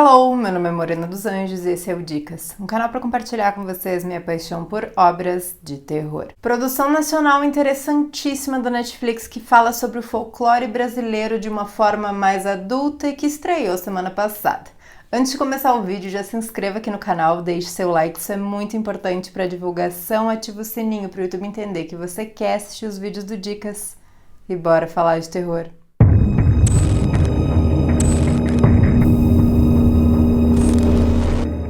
Hello, meu nome é Morena dos Anjos e esse é o Dicas, um canal para compartilhar com vocês minha paixão por obras de terror. Produção nacional interessantíssima da Netflix que fala sobre o folclore brasileiro de uma forma mais adulta e que estreou semana passada. Antes de começar o vídeo, já se inscreva aqui no canal, deixe seu like, isso é muito importante para a divulgação, ative o sininho para o YouTube entender que você quer assistir os vídeos do Dicas e bora falar de terror.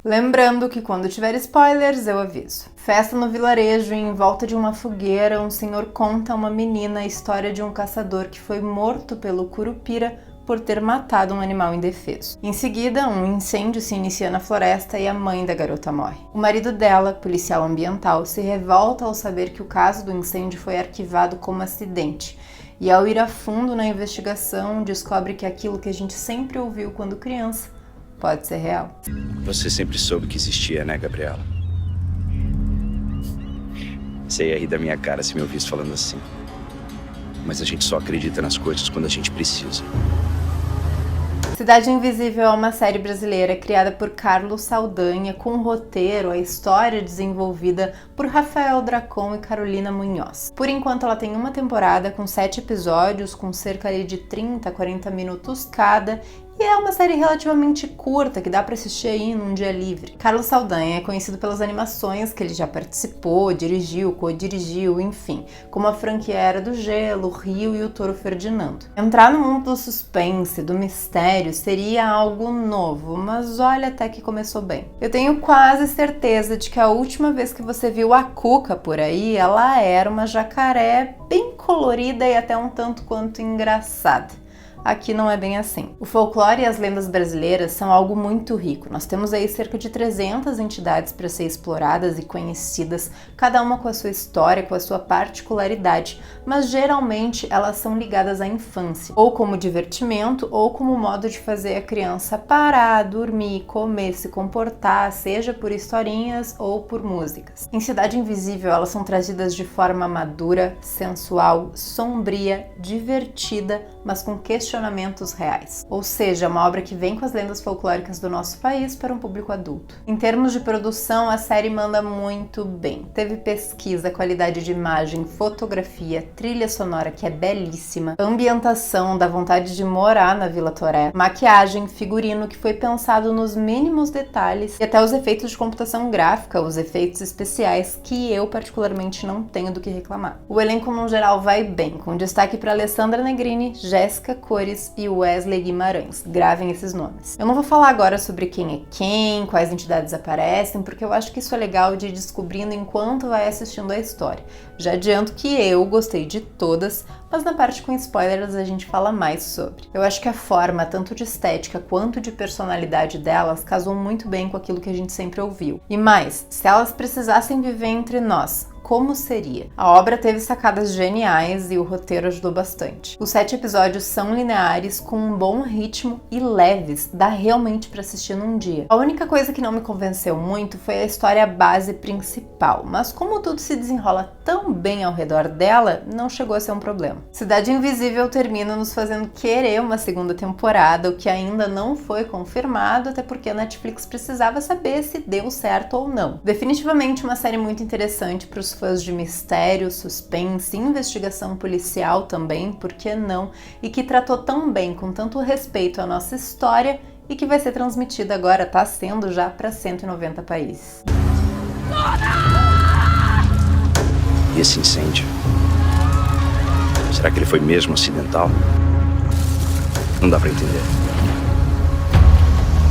Lembrando que quando tiver spoilers, eu aviso. Festa no vilarejo e em volta de uma fogueira, um senhor conta a uma menina a história de um caçador que foi morto pelo Curupira por ter matado um animal indefeso. Em seguida, um incêndio se inicia na floresta e a mãe da garota morre. O marido dela, policial ambiental, se revolta ao saber que o caso do incêndio foi arquivado como acidente. E ao ir a fundo na investigação, descobre que aquilo que a gente sempre ouviu quando criança pode ser real. Você sempre soube que existia, né, Gabriela? Você ia rir da minha cara se me ouvisse falando assim. Mas a gente só acredita nas coisas quando a gente precisa. Cidade Invisível é uma série brasileira criada por Carlos Saldanha, com um roteiro, a história desenvolvida por Rafael Dracon e Carolina Munhoz. Por enquanto ela tem uma temporada com 7 episódios, com cerca de 30 a 40 minutos cada, e é uma série relativamente curta, que dá pra assistir aí num dia livre. Carlos Saldanha é conhecido pelas animações que ele já participou, dirigiu, co-dirigiu, enfim, como a franquia Era do Gelo, Rio e o Touro Ferdinando. Entrar no mundo do suspense, do mistério, seria algo novo, mas olha até que começou bem. Eu tenho quase certeza de que a última vez que você viu a Cuca por aí, ela era uma jacaré bem colorida e até um tanto quanto engraçada. Aqui não é bem assim. O folclore e as lendas brasileiras são algo muito rico. Nós temos aí cerca de 300 entidades para ser exploradas e conhecidas, cada uma com a sua história, com a sua particularidade, mas geralmente elas são ligadas à infância, ou como divertimento, ou como modo de fazer a criança parar, dormir, comer, se comportar, seja por historinhas ou por músicas. Em Cidade Invisível, elas são trazidas de forma madura, sensual, sombria, divertida, mas com questionamentos reais. Ou seja, uma obra que vem com as lendas folclóricas do nosso país para um público adulto. Em termos de produção, a série manda muito bem. Teve pesquisa, qualidade de imagem, fotografia, trilha sonora que é belíssima, ambientação, dá vontade de morar na Vila Toré, maquiagem, figurino que foi pensado nos mínimos detalhes e até os efeitos de computação gráfica, os efeitos especiais que eu particularmente não tenho do que reclamar. O elenco no geral vai bem, com destaque para Alessandra Negrini, Jéssica Cores e Wesley Guimarães. Gravem esses nomes. Eu não vou falar agora sobre quem é quem, quais entidades aparecem, porque eu acho que isso é legal de ir descobrindo enquanto vai assistindo a história. Já adianto que eu gostei de todas, mas na parte com spoilers a gente fala mais sobre. Eu acho que a forma, tanto de estética quanto de personalidade delas, casou muito bem com aquilo que a gente sempre ouviu. E mais, se elas precisassem viver entre nós, como seria? A obra teve sacadas geniais e o roteiro ajudou bastante. Os 7 episódios são lineares, com um bom ritmo e leves, dá realmente para assistir num dia. A única coisa que não me convenceu muito foi a história base principal, mas como tudo se desenrola tão bem ao redor dela, não chegou a ser um problema. Cidade Invisível termina nos fazendo querer uma segunda temporada, o que ainda não foi confirmado, até porque a Netflix precisava saber se deu certo ou não. Definitivamente uma série muito interessante para os fãs de mistério, suspense, investigação policial também, por que não? E que tratou tão bem, com tanto respeito à nossa história e que vai ser transmitida agora, tá sendo já para 190 países. E esse incêndio? Será que ele foi mesmo acidental? Não dá pra entender.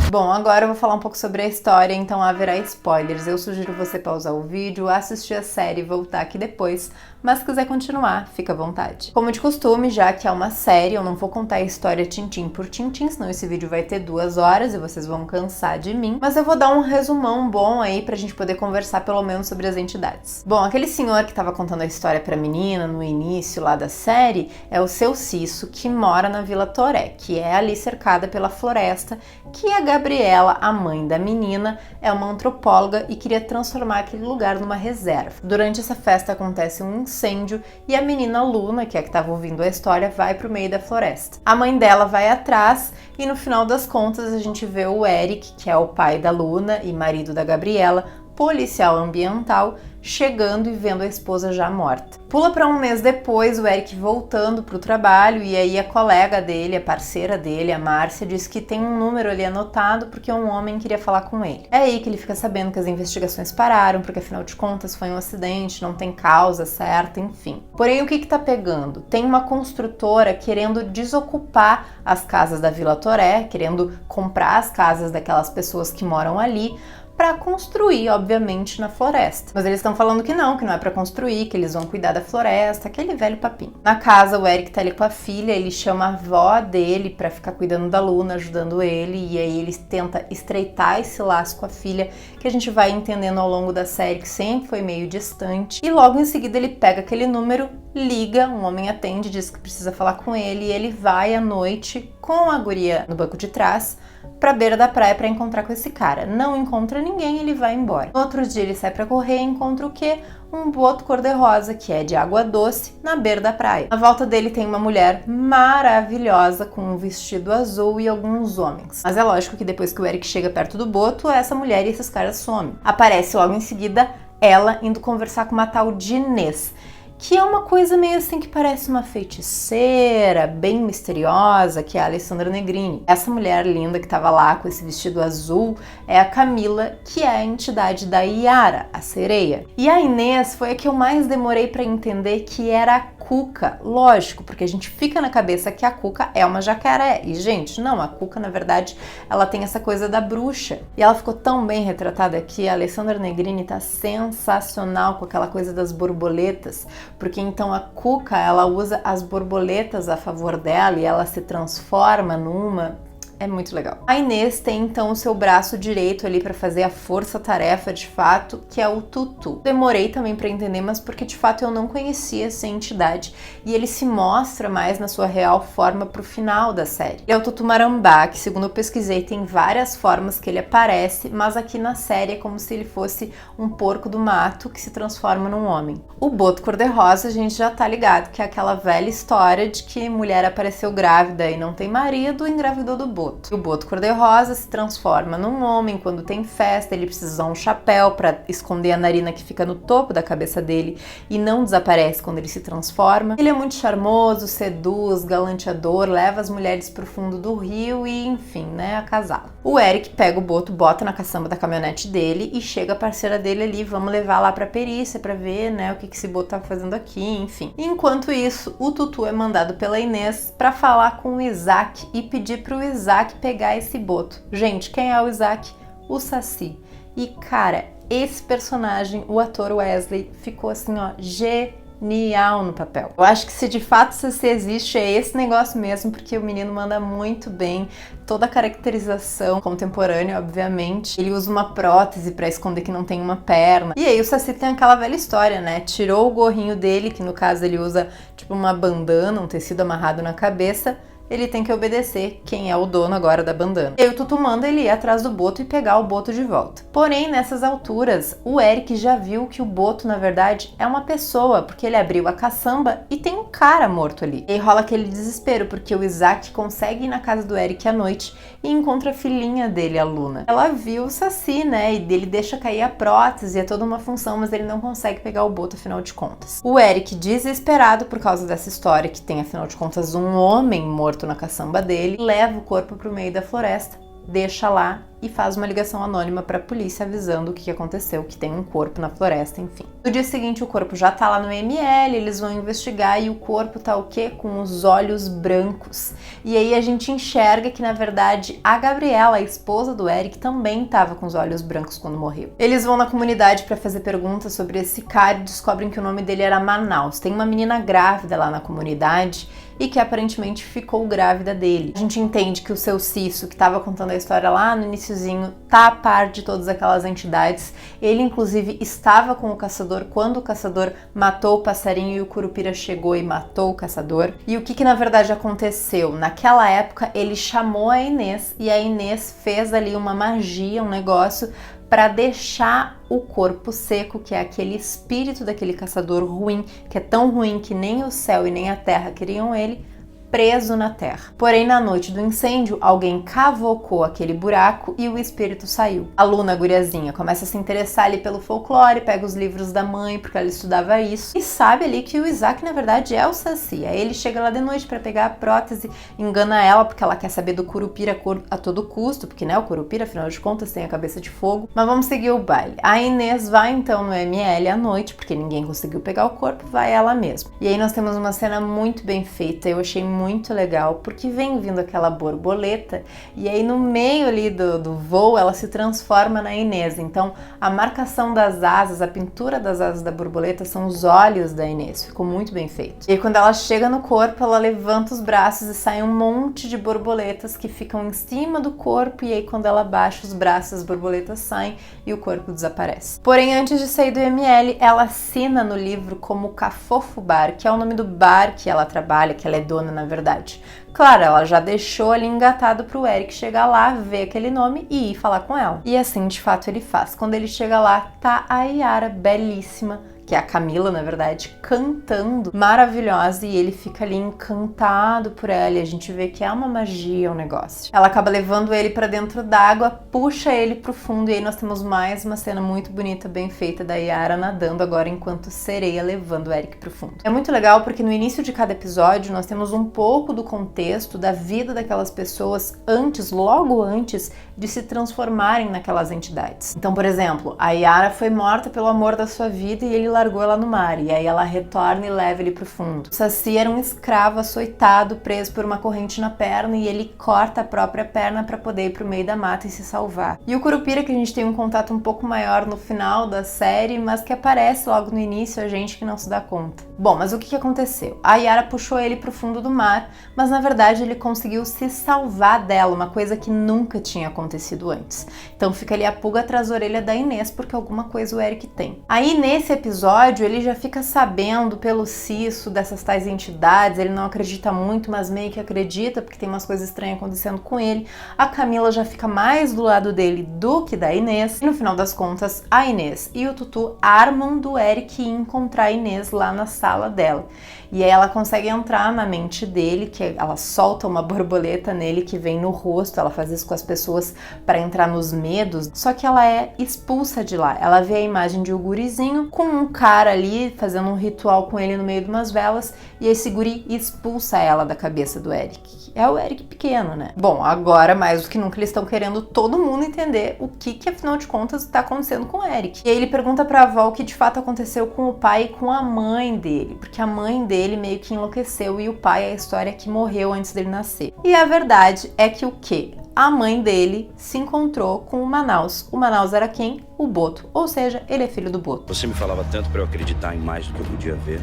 Bom, agora eu vou falar um pouco sobre a história, então haverá spoilers. Eu sugiro você pausar o vídeo, assistir a série e voltar aqui depois, mas se quiser continuar, fica à vontade. Como de costume, já que é uma série, eu não vou contar a história tintim por tintim, senão esse vídeo vai ter 2 horas e vocês vão cansar de mim, mas eu vou dar um resumão bom aí pra gente poder conversar pelo menos sobre as entidades. Bom, aquele senhor que tava contando a história pra menina no início lá da série é o Seu Cisso, que mora na Vila Toré, que é ali cercada pela floresta, que a Gabriela, a mãe da menina, é uma antropóloga e queria transformar aquele lugar numa reserva. Durante essa festa acontece um incêndio e a menina Luna, que é a que estava ouvindo a história, vai pro meio da floresta. A mãe dela vai atrás e no final das contas a gente vê o Eric, que é o pai da Luna e marido da Gabriela, policial ambiental, chegando e vendo a esposa já morta. Pula para um mês depois, o Eric voltando pro trabalho e aí a colega dele, a parceira dele, a Márcia, diz que tem um número ali anotado porque um homem queria falar com ele. É aí que ele fica sabendo que as investigações pararam, porque afinal de contas foi um acidente, não tem causa certa, enfim. Porém, o que tá pegando? Tem uma construtora querendo desocupar as casas da Vila Toré, querendo comprar as casas daquelas pessoas que moram ali, para construir, obviamente, na floresta. Mas eles estão falando que não é para construir, que eles vão cuidar da floresta, aquele velho papinho. Na casa, o Eric tá ali com a filha, ele chama a avó dele para ficar cuidando da Luna, ajudando ele, e aí ele tenta estreitar esse laço com a filha, que a gente vai entendendo ao longo da série que sempre foi meio distante. E logo em seguida ele pega aquele número, liga, um homem atende, diz que precisa falar com ele, e ele vai à noite com a guria no banco de trás, pra beira da praia para encontrar com esse cara. Não encontra ninguém, ele vai embora. No outro dia ele sai para correr e encontra o quê? Um boto cor-de-rosa, que é de água doce, na beira da praia. Na volta dele tem uma mulher maravilhosa com um vestido azul e alguns homens. Mas é lógico que depois que o Eric chega perto do boto, essa mulher e esses caras somem. Aparece logo em seguida ela indo conversar com uma tal de Inês, que é uma coisa meio assim que parece uma feiticeira, bem misteriosa, que é a Alessandra Negrini. Essa mulher linda que tava lá com esse vestido azul é a Camila, que é a entidade da Yara, a sereia. E a Inês foi a que eu mais demorei para entender que era a Cuca. Lógico, porque a gente fica na cabeça que a Cuca é uma jacaré. E, gente, não, a Cuca, na verdade, ela tem essa coisa da bruxa. E ela ficou tão bem retratada aqui. A Alessandra Negrini tá sensacional com aquela coisa das borboletas. Porque então a Cuca, ela usa as borboletas a favor dela e ela se transforma numa... É muito legal. A Inês tem então o seu braço direito ali para fazer a força-tarefa de fato, que é o Tutu. Demorei também para entender, mas porque de fato eu não conhecia essa entidade e ele se mostra mais na sua real forma pro final da série. Ele é o Tutu Marambá, que segundo eu pesquisei tem várias formas que ele aparece, mas aqui na série é como se ele fosse um porco do mato que se transforma num homem. O boto cor-de-rosa a gente já tá ligado, que é aquela velha história de que mulher apareceu grávida e não tem marido, engravidou do boto. O boto cor-de-rosa se transforma num homem quando tem festa, ele precisa usar um chapéu para esconder a narina que fica no topo da cabeça dele e não desaparece quando ele se transforma. Ele é muito charmoso, seduz, galanteador, leva as mulheres pro fundo do rio e, enfim, né, acasala. O Eric pega o boto, bota na caçamba da caminhonete dele e chega a parceira dele ali, vamos levar lá pra perícia pra ver, né, o que esse boto tá fazendo aqui, enfim. Enquanto isso, o Tutu é mandado pela Inês pra falar com o Isaac e pedir pro Isaac pegar esse boto. Gente, quem é o Isaac? O Saci. E, cara, esse personagem, o ator Wesley, ficou assim, ó, genial no papel. Eu acho que se de fato o Saci existe, é esse negócio mesmo, porque o menino manda muito bem, toda a caracterização contemporânea, obviamente. Ele usa uma prótese pra esconder que não tem uma perna. E aí o Saci tem aquela velha história, né? Tirou o gorrinho dele, que no caso ele usa tipo uma bandana, um tecido amarrado na cabeça, ele tem que obedecer quem é o dono agora da bandana. E aí o Tutu manda ele ir atrás do boto e pegar o boto de volta. Porém, nessas alturas, o Eric já viu que o boto, na verdade, é uma pessoa, porque ele abriu a caçamba e tem um cara morto ali. E aí rola aquele desespero, porque o Isaac consegue ir na casa do Eric à noite e encontra a filhinha dele, a Luna. Ela viu o Saci, né, e ele deixa cair a prótese, é toda uma função, mas ele não consegue pegar o boto, afinal de contas. O Eric, desesperado por causa dessa história, que tem, afinal de contas, um homem morto na caçamba dele, leva o corpo pro meio da floresta, deixa lá e faz uma ligação anônima para a polícia avisando o que aconteceu, que tem um corpo na floresta, enfim. No dia seguinte o corpo já tá lá no ML, eles vão investigar e o corpo tá o quê? Com os olhos brancos. E aí a gente enxerga que na verdade a Gabriela, a esposa do Eric, também tava com os olhos brancos quando morreu. Eles vão na comunidade para fazer perguntas sobre esse cara e descobrem que o nome dele era Manaus. Tem uma menina grávida lá na comunidade e que aparentemente ficou grávida dele. A gente entende que o seu Cisso, que estava contando a história lá no iniciozinho, tá a par de todas aquelas entidades. Ele, inclusive, estava com o caçador quando o caçador matou o passarinho e o Curupira chegou e matou o caçador. E o que na verdade aconteceu? Naquela época, ele chamou a Inês e a Inês fez ali uma magia, um negócio para deixar o corpo seco, que é aquele espírito daquele caçador ruim, que é tão ruim que nem o céu e nem a terra queriam ele, preso na terra. Porém, na noite do incêndio, alguém cavocou aquele buraco e o espírito saiu. A Luna, a guriazinha, começa a se interessar ali pelo folclore, pega os livros da mãe, porque ela estudava isso, e sabe ali que o Isaac, na verdade, é o Saci. Aí ele chega lá de noite para pegar a prótese, engana ela, porque ela quer saber do Curupira a todo custo, porque, né, o Curupira, afinal de contas, tem a cabeça de fogo. Mas vamos seguir o baile. A Inês vai, então, no ML à noite, porque ninguém conseguiu pegar o corpo, vai ela mesma. E aí nós temos uma cena muito bem feita, eu achei muito legal, porque vem vindo aquela borboleta e aí no meio ali do voo ela se transforma na Inês. Então a marcação das asas, a pintura das asas da borboleta são os olhos da Inês, ficou muito bem feito. E aí, quando ela chega no corpo, ela levanta os braços e sai um monte de borboletas que ficam em cima do corpo, e aí quando ela baixa os braços, as borboletas saem e o corpo desaparece. Porém, antes de sair do ML, ela assina no livro como Cafofo Bar, que é o nome do bar que ela trabalha, que ela é dona na verdade. Claro, ela já deixou ali engatado pro Eric chegar lá, ver aquele nome e ir falar com ela. E assim, de fato, ele faz. Quando ele chega lá, tá a Yara, belíssima, que é a Camila, na verdade, cantando, maravilhosa, e ele fica ali encantado por ela, e a gente vê que é uma magia o negócio. Ela acaba levando ele pra dentro d'água, puxa ele pro fundo, e aí nós temos mais uma cena muito bonita, bem feita, da Yara nadando agora enquanto sereia, levando o Eric pro fundo. É muito legal porque no início de cada episódio nós temos um pouco do contexto da vida daquelas pessoas antes, logo antes, de se transformarem naquelas entidades. Então, por exemplo, a Yara foi morta pelo amor da sua vida e ele largou ela no mar, e aí ela retorna e leva ele pro fundo. O Saci era um escravo açoitado, preso por uma corrente na perna, e ele corta a própria perna para poder ir pro meio da mata e se salvar. E o Curupira, que a gente tem um contato um pouco maior no final da série, mas que aparece logo no início, a gente que não se dá conta. Bom, mas o que aconteceu? A Yara puxou ele pro fundo do mar, mas na verdade ele conseguiu se salvar dela, uma coisa que nunca tinha acontecido antes. Então fica ali a pulga atrás da orelha da Inês, porque alguma coisa o Eric tem. Aí nesse episódio ele já fica sabendo pelo Cisso dessas tais entidades, ele não acredita muito, mas meio que acredita, porque tem umas coisas estranhas acontecendo com ele. A Camila já fica mais do lado dele do que da Inês, e no final das contas a Inês e o Tutu armam do Eric ir encontrar a Inês lá na sala dela. E aí ela consegue entrar na mente dele, que ela solta uma borboleta nele que vem no rosto, ela faz isso com as pessoas para entrar nos medos, só que ela é expulsa de lá. Ela vê a imagem de um gurizinho com um cara ali fazendo um ritual com ele no meio de umas velas, e esse guri expulsa ela da cabeça do Eric. É o Eric pequeno, né? Bom, agora mais do que nunca eles estão querendo todo mundo entender o que afinal de contas está acontecendo com o Eric. E aí ele pergunta pra avó o que de fato aconteceu com o pai e com a mãe dele, porque a mãe dele meio que enlouqueceu e o pai é a história que morreu antes dele nascer. E a verdade é que o quê? A mãe dele se encontrou com o Manaus. O Manaus era quem? O Boto. Ou seja, ele é filho do Boto. Você me falava tanto para eu acreditar em mais do que eu podia ver.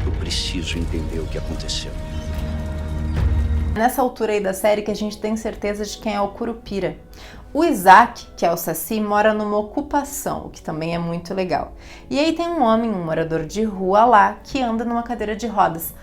Eu preciso entender o que aconteceu. Nessa altura aí da série que a gente tem certeza de quem é o Curupira. O Isaac, que é o Saci, mora numa ocupação, o que também é muito legal. E aí tem um homem, um morador de rua lá, que anda numa cadeira de rodas,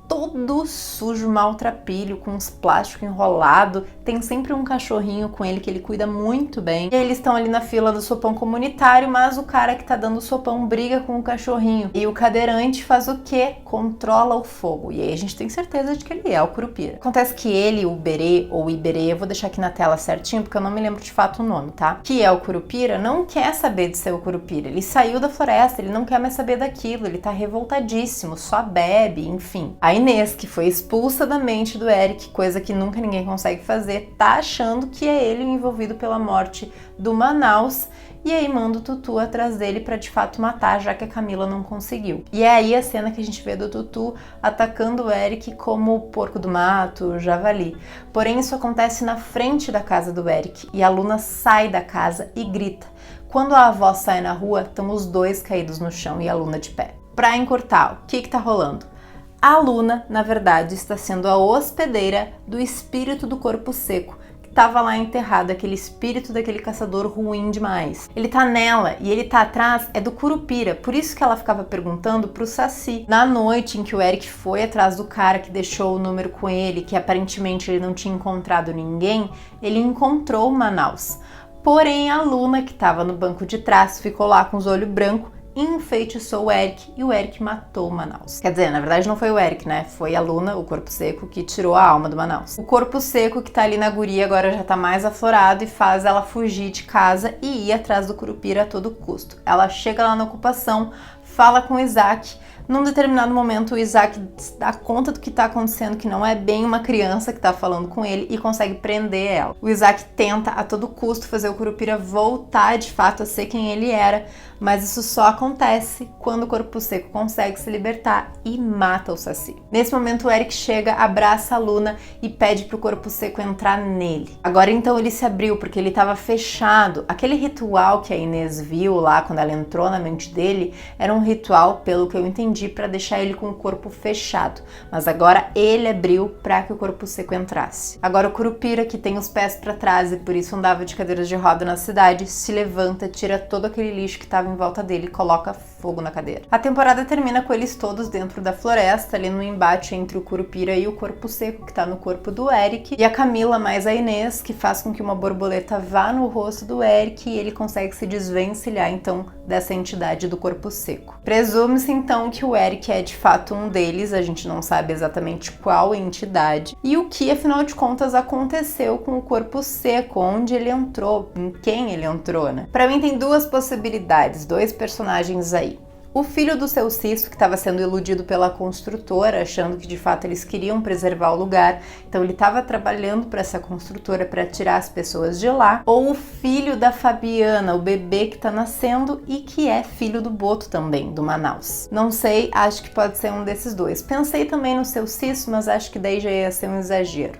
todo sujo, maltrapilho, com uns plásticos enrolados, tem sempre um cachorrinho com ele que ele cuida muito bem. E aí eles estão ali na fila do sopão comunitário, mas o cara que tá dando o sopão briga com o cachorrinho. E o cadeirante faz o quê? Controla o fogo. E aí a gente tem certeza de que ele é o Curupira. Acontece que ele, o Berê ou Iberê, eu vou deixar aqui na tela certinho, porque eu não me lembro de fato o nome, tá? Que é o Curupira, não quer saber de ser o Curupira. Ele saiu da floresta, ele não quer mais saber daquilo, ele tá revoltadíssimo, só bebe, enfim. A Inês, que foi expulsa da mente do Eric, coisa que nunca ninguém consegue fazer, tá achando que é ele o envolvido pela morte do Manaus, e aí manda o Tutu atrás dele pra de fato matar, já que a Camila não conseguiu. E é aí a cena que a gente vê do Tutu atacando o Eric como o porco do mato, o javali. Porém, isso acontece na frente da casa do Eric, e a Luna sai da casa e grita. Quando a avó sai na rua, estão os dois caídos no chão e a Luna de pé. Pra encurtar, o que tá rolando? A Luna, na verdade, está sendo a hospedeira do espírito do corpo seco, que estava lá enterrado, aquele espírito daquele caçador ruim demais. Ele tá nela e ele tá atrás é do Curupira, por isso que ela ficava perguntando pro Saci. Na noite em que o Eric foi atrás do cara que deixou o número com ele, que aparentemente ele não tinha encontrado ninguém, ele encontrou o Manaus. Porém, a Luna, que estava no banco de trás, ficou lá com os olhos brancos, enfeitiçou o Eric e o Eric matou o Manaus. Quer dizer, na verdade não foi o Eric, né? Foi a Luna, o corpo seco, que tirou a alma do Manaus. O corpo seco que tá ali na guria agora já tá mais aflorado e faz ela fugir de casa e ir atrás do Curupira a todo custo. Ela chega lá na ocupação, fala com o Isaac. Num determinado momento, o Isaac dá conta do que tá acontecendo, que não é bem uma criança que tá falando com ele, e consegue prender ela. O Isaac tenta a todo custo fazer o Curupira voltar de fato a ser quem ele era, mas isso só acontece quando o corpo seco consegue se libertar e mata o Saci. Nesse momento, o Eric chega, abraça a Luna e pede pro corpo seco entrar nele. Agora então ele se abriu porque ele estava fechado. Aquele ritual que a Inês viu lá quando ela entrou na mente dele era um ritual, pelo que eu entendi, para deixar ele com o corpo fechado, mas agora ele abriu para que o corpo seco entrasse. Agora o Curupira, que tem os pés para trás e por isso andava de cadeiras de roda na cidade, se levanta, tira todo aquele lixo que estava em volta dele e coloca fogo na cadeira. A temporada termina com eles todos dentro da floresta, ali no embate entre o Curupira e o corpo seco, que tá no corpo do Eric, e a Camila mais a Inês, que faz com que uma borboleta vá no rosto do Eric e ele consegue se desvencilhar então dessa entidade do corpo seco. Presume-se então que o Eric é de fato um deles, a gente não sabe exatamente qual entidade, e o que afinal de contas aconteceu com o corpo seco, onde ele entrou, em quem ele entrou, né? Pra mim tem duas possibilidades, dois personagens aí. O filho do seu Cisto, que estava sendo iludido pela construtora, achando que de fato eles queriam preservar o lugar, então ele estava trabalhando para essa construtora para tirar as pessoas de lá. Ou o filho da Fabiana, o bebê que está nascendo e que é filho do Boto também, do Manaus. Não sei, acho que pode ser um desses dois. Pensei também no seu Cisto, mas acho que daí já ia ser um exagero.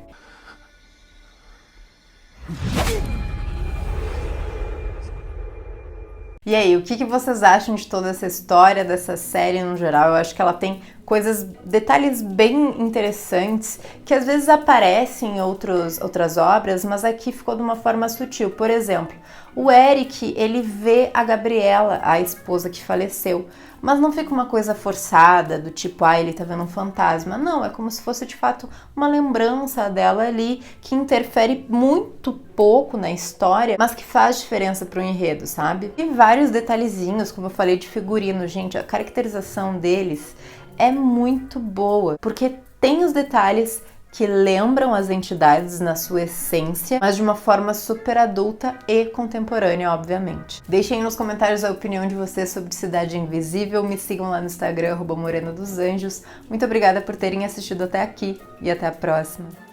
E aí, o que vocês acham de toda essa história, dessa série no geral? Eu acho que ela tem detalhes bem interessantes, que às vezes aparecem em outras obras, mas aqui ficou de uma forma sutil. Por exemplo, o Eric, ele vê a Gabriela, a esposa que faleceu, mas não fica uma coisa forçada, do tipo, ele tá vendo um fantasma. Não, é como se fosse de fato uma lembrança dela ali, que interfere muito pouco na história, mas que faz diferença pro enredo, sabe? E vários detalhezinhos, como eu falei, de figurino, gente, a caracterização deles é muito boa, porque tem os detalhes que lembram as entidades na sua essência, mas de uma forma super adulta e contemporânea, obviamente. Deixem nos comentários a opinião de vocês sobre Cidade Invisível, me sigam lá no Instagram, @Morena dos Anjos. Muito obrigada por terem assistido até aqui e até a próxima!